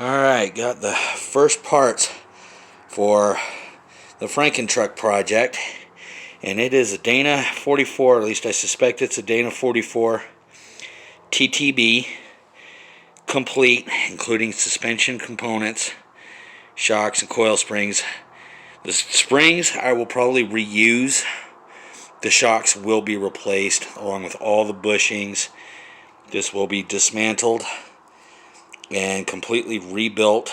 Alright, got the first parts for the frankintruck project, and it is a Dana 44, at least I suspect it's a Dana 44 TTB complete, including suspension components, shocks, and coil springs. The springs I will probably reuse. The shocks will be replaced along with all the bushings. This will be dismantled and completely rebuilt.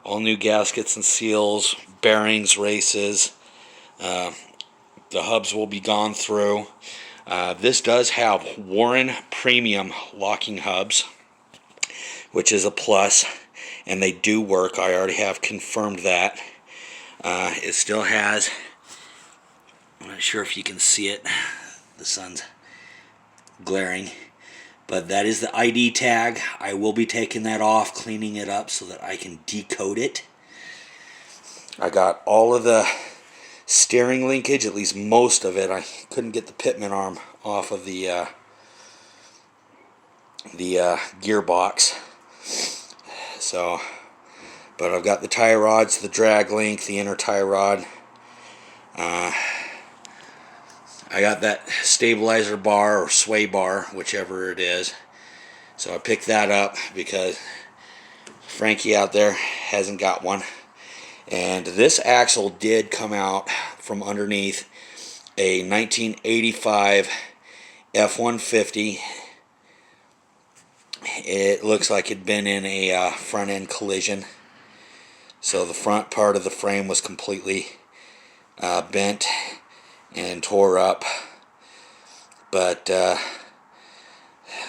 All new gaskets and seals, bearings, races. The hubs will be gone through. This does have Warren premium locking hubs, which is a plus, and they do work. I already have confirmed that. It still has, I'm not sure if you can see it, the sun's glaring, but that is the ID tag. I will be taking that off, cleaning it up so that I can decode it. I got all of the steering linkage, at least most of it. I couldn't get the pitman arm off of the gearbox. So, but I've got the tie rods, the drag link, the inner tie rod. I got that stabilizer bar or sway bar, whichever it is. So I picked that up because Frankie out there hasn't got one. And this axle did come out from underneath a 1985 F150. It looks like it'd been in a front end collision. So the front part of the frame was completely bent and tore up, but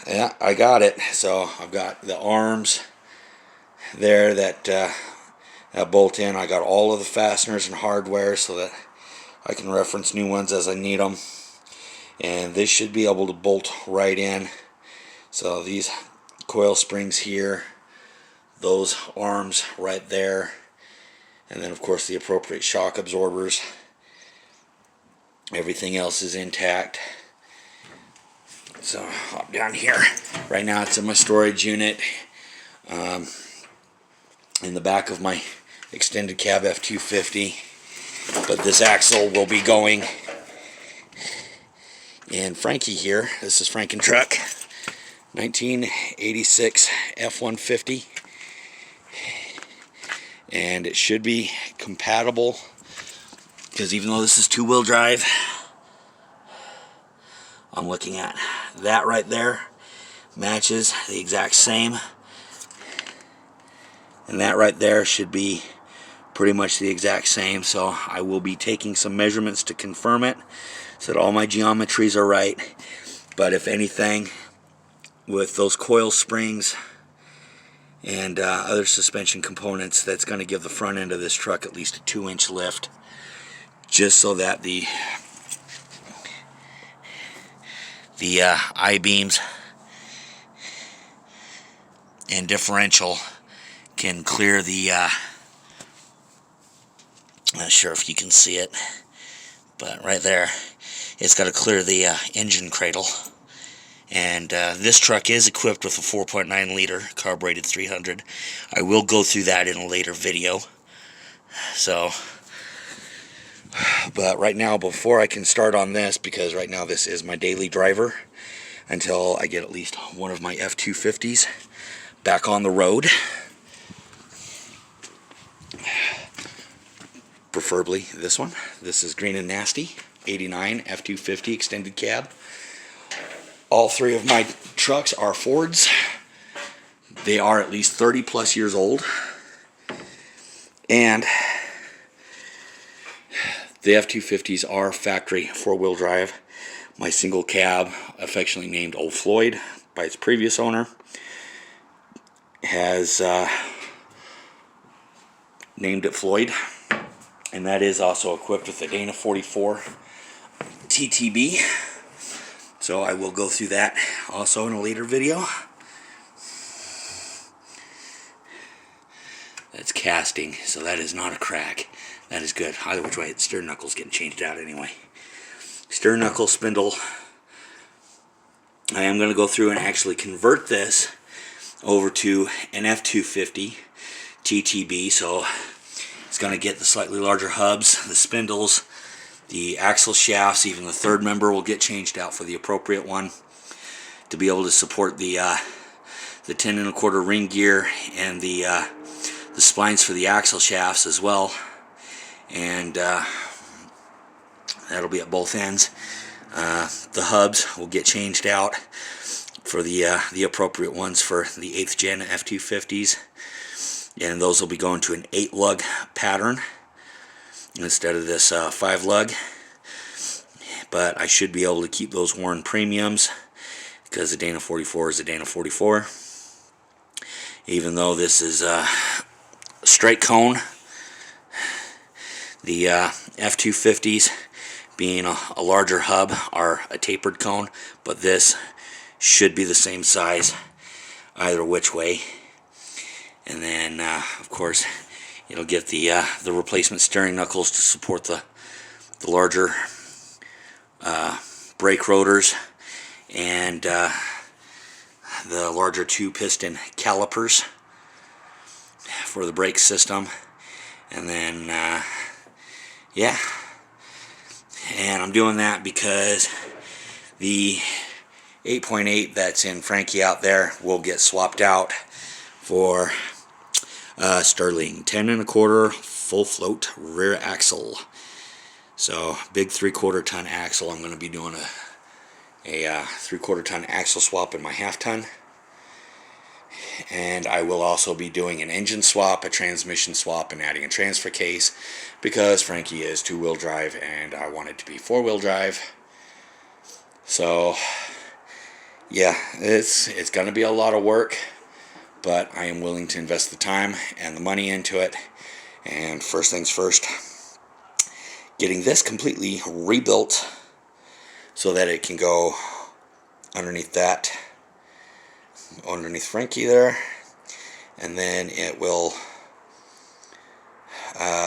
yeah, I got it. So I've got the arms there that bolt in. I got all of the fasteners and hardware so that I can reference new ones as I need them, and this should be able to bolt right in. So these coil springs here, those arms right there, and then of course the appropriate shock absorbers. Everything else is intact. So hop down here. Right now it's in my storage unit in the back of my extended cab F250. But this axle will be going in Frankie here. This is frankintruck 1986 F150. And it should be compatible, because even though this is two-wheel drive, I'm looking at that right there, matches the exact same, and that right there should be pretty much the exact same. So I will be taking some measurements to confirm it so that all my geometries are right. But if anything, with those coil springs and other suspension components, that's going to give the front end of this truck at least a 2-inch lift, just so that the I-beams and differential can clear the not sure if you can see it, but right there it's got to clear the engine cradle. And this truck is equipped with a 4.9 liter carbureted 300. I will go through that in a later video. So, but right now, before I can start on this, because right now this is my daily driver until I get at least one of my F250s back on the road, preferably this one. This is Green and Nasty 89 F250 extended cab. All three of my trucks are Fords. They are at least 30 plus years old, and the F250s are factory four-wheel drive. My single cab, affectionately named Old Floyd by its previous owner, has named it Floyd, and that is also equipped with a Dana 44 TTB. So I will go through that also in a later video. That's casting, so that is not a crack. That is good. Either which way, the steering knuckle's getting changed out anyway. Steering knuckle, spindle. I am going to go through and actually convert this over to an f250 TTB. So it's going to get the slightly larger hubs, the spindles, the axle shafts, even the third member will get changed out for the appropriate one to be able to support the 10 1/4 ring gear and the splines for the axle shafts as well. And that'll be at both ends. The hubs will get changed out for the appropriate ones for the 8th gen F250s, and those will be going to an 8-lug pattern instead of this 5-lug. But I should be able to keep those Warren premiums because the Dana 44 is a Dana 44. Even though this is a straight cone, the F250s, being a larger hub, are a tapered cone, but this should be the same size either which way. And then of course it'll get the replacement steering knuckles to support the larger brake rotors and the larger 2-piston calipers for the brake system. And then yeah, and I'm doing that because the 8.8 that's in Frankie out there will get swapped out for Sterling 10 1/4 full float rear axle. So big 3/4 ton axle. I'm going to be doing a 3/4 ton axle swap in my 1/2 ton, and I will also be doing an engine swap, a transmission swap, and adding a transfer case because Frankie is 2-wheel drive and I want it to be 4-wheel drive. So yeah, it's going to be a lot of work, but I am willing to invest the time and the money into it. And first things first, getting this completely rebuilt so that it can go underneath Frankie there, and then it will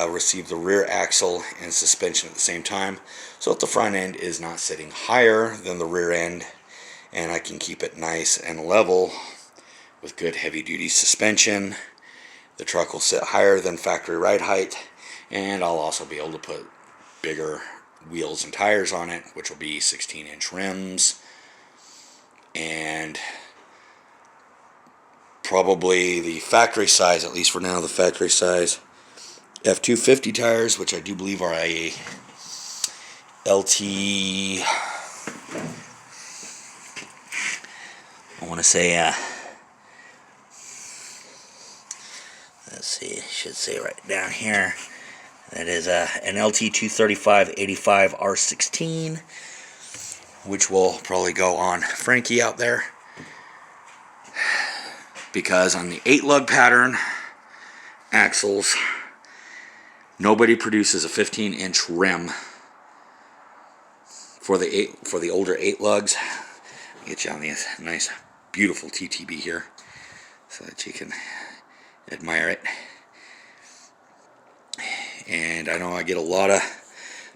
receive the rear axle and suspension at the same time, so that the front end is not sitting higher than the rear end, and I can keep it nice and level with good heavy-duty suspension. The truck will sit higher than factory ride height, and I'll also be able to put bigger wheels and tires on it, which will be 16-inch rims, and probably the factory size, at least for now, the factory size F250 tires, which I do believe are a LT, I want to say, let's see, it should say right down here, that is an LT 235/85 R16, which will probably go on Frankie out there, because on the 8-lug pattern axles, nobody produces a 15-inch rim for the older 8 lugs. I'll get you on this nice, beautiful TTB here so that you can admire it. And I know I get a lot of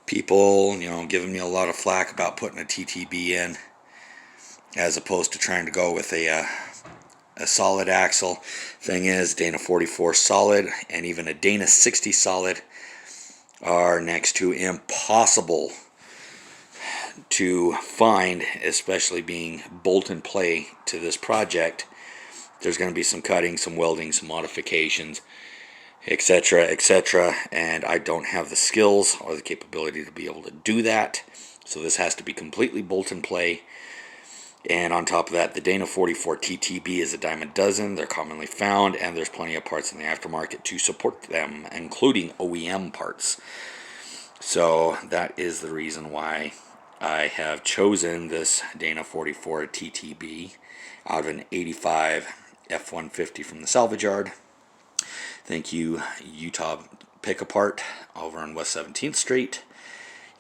people, giving me a lot of flack about putting a TTB in as opposed to trying to go with a solid axle. Thing is, Dana 44 solid and even a Dana 60 solid are next to impossible to find, especially being bolt and play to this project. There's going to be some cutting, some welding, some modifications, etc., etc., and I don't have the skills or the capability to be able to do that. So this has to be completely bolt and play. And on top of that, the Dana 44 TTB is a dime a dozen. They're commonly found, and there's plenty of parts in the aftermarket to support them, including OEM parts. So that is the reason why I have chosen this Dana 44 TTB out of an 85 F150 from the salvage yard. Thank you, Utah Pick Apart over on West 17th Street.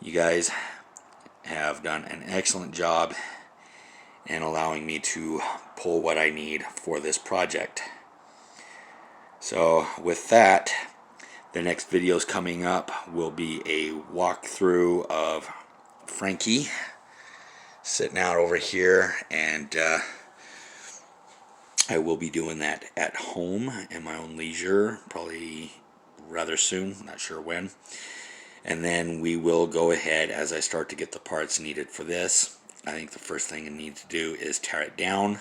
You guys have done an excellent job in allowing me to pull what I need for this project. So with that, the next videos coming up will be a walkthrough of Frankie sitting out over here, and I will be doing that at home in my own leisure, probably rather soon, not sure when. And then we will go ahead as I start to get the parts needed for this. I think the first thing I need to do is tear it down,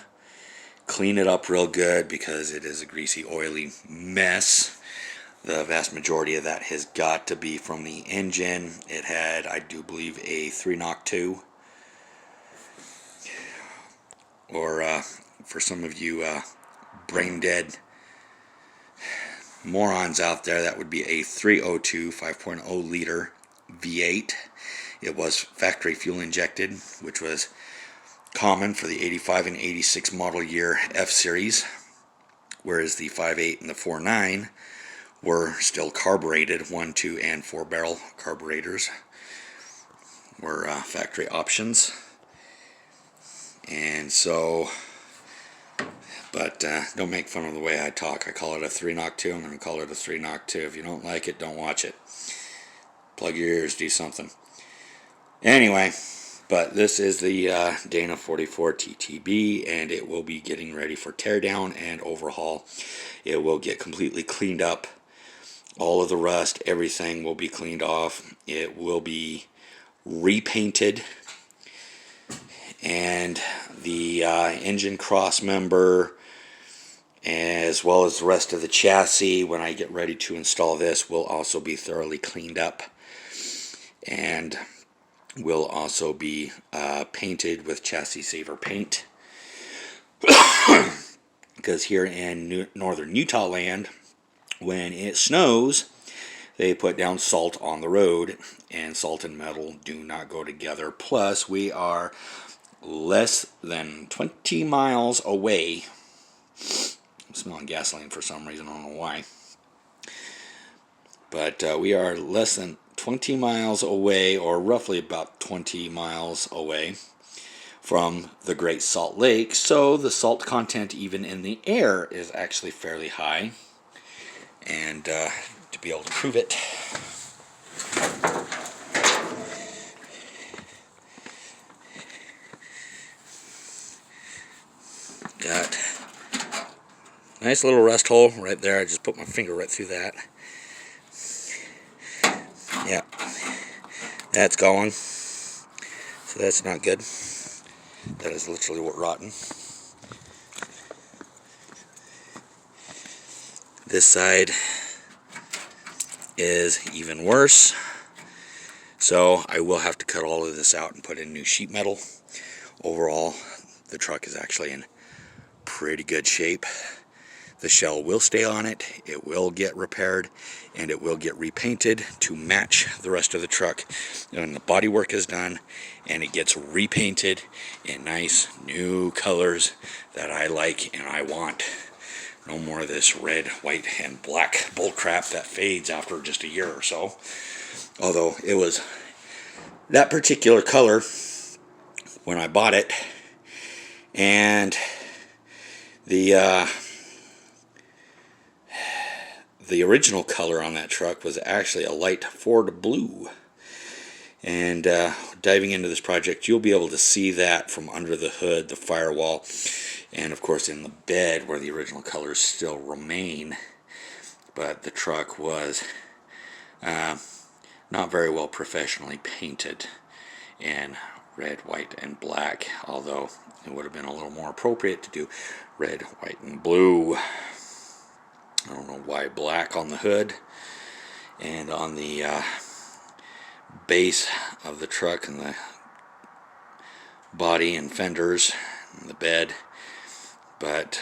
clean it up real good because it is a greasy, oily mess. The vast majority of that has got to be from the engine. It had, I do believe, a 3-knock 2. Or for some of you brain dead morons out there, that would be a 302 5.0 liter V8. It was factory fuel injected, which was common for the 85 and 86 model year F series, whereas the 5.8 and the 4.9 were still carbureted. 1, 2, and 4 barrel carburetors were factory options. And so, but don't make fun of the way I talk. I call it a 3-knock 2. I'm going to call it a 3-knock 2. If you don't like it, don't watch it. Plug your ears, do something. Anyway, but this is the Dana 44 TTB, and it will be getting ready for teardown and overhaul. It will get completely cleaned up. All of the rust, everything will be cleaned off. It will be repainted. And the engine cross member, as well as the rest of the chassis, when I get ready to install this, will also be thoroughly cleaned up. And will also be painted with chassis saver paint. Because here in northern Utah land, when it snows, they put down salt on the road, and salt and metal do not go together. Plus, we are less than 20 miles away. I'm smelling gasoline for some reason, I don't know why. But we are less than 20 miles away, or roughly about 20 miles away from the Great Salt Lake. So the salt content even in the air is actually fairly high. And to be able to prove it, got a nice little rust hole right there. I just put my finger right through that. Yeah, that's going. So that's not good. That is literally rotten. This side is even worse. So I will have to cut all of this out and put in new sheet metal. Overall, the truck is actually in pretty good shape. The shell will stay on it, it will get repaired, and it will get repainted to match the rest of the truck. When the body work is done, and it gets repainted in nice new colors that I like and I want. No more of this red, white, and black bullcrap that fades after just a year or so. Although it was that particular color when I bought it, and the original color on that truck was actually a light Ford blue. And diving into this project, you'll be able to see that from under the hood, the firewall, and of course in the bed where the original colors still remain. But the truck was not very well professionally painted in red, white, and black, although it would have been a little more appropriate to do red, white, and blue. I don't know why black on the hood and on the base of the truck and the body and fenders and the bed, but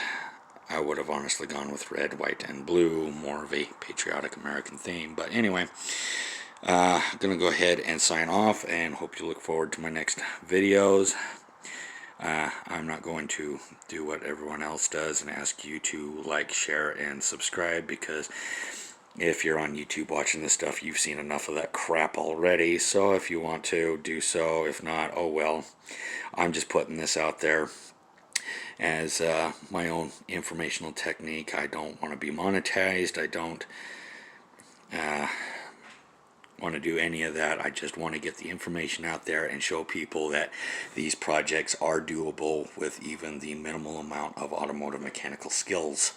I would have honestly gone with red, white, and blue, more of a patriotic American theme. But anyway, I'm going to go ahead and sign off, and hope you look forward to my next videos. I'm not going to do what everyone else does and ask you to like, share, and subscribe, because if you're on YouTube watching this stuff, you've seen enough of that crap already. So if you want to, do so. If not, oh well. I'm just putting this out there as my own informational technique. I don't want to be monetized. I don't want to do any of that. I just want to get the information out there and show people that these projects are doable with even the minimal amount of automotive mechanical skills.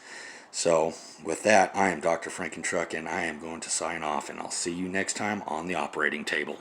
So with that, I am Dr. Frankintruck, and I am going to sign off, and I'll see you next time on the operating table.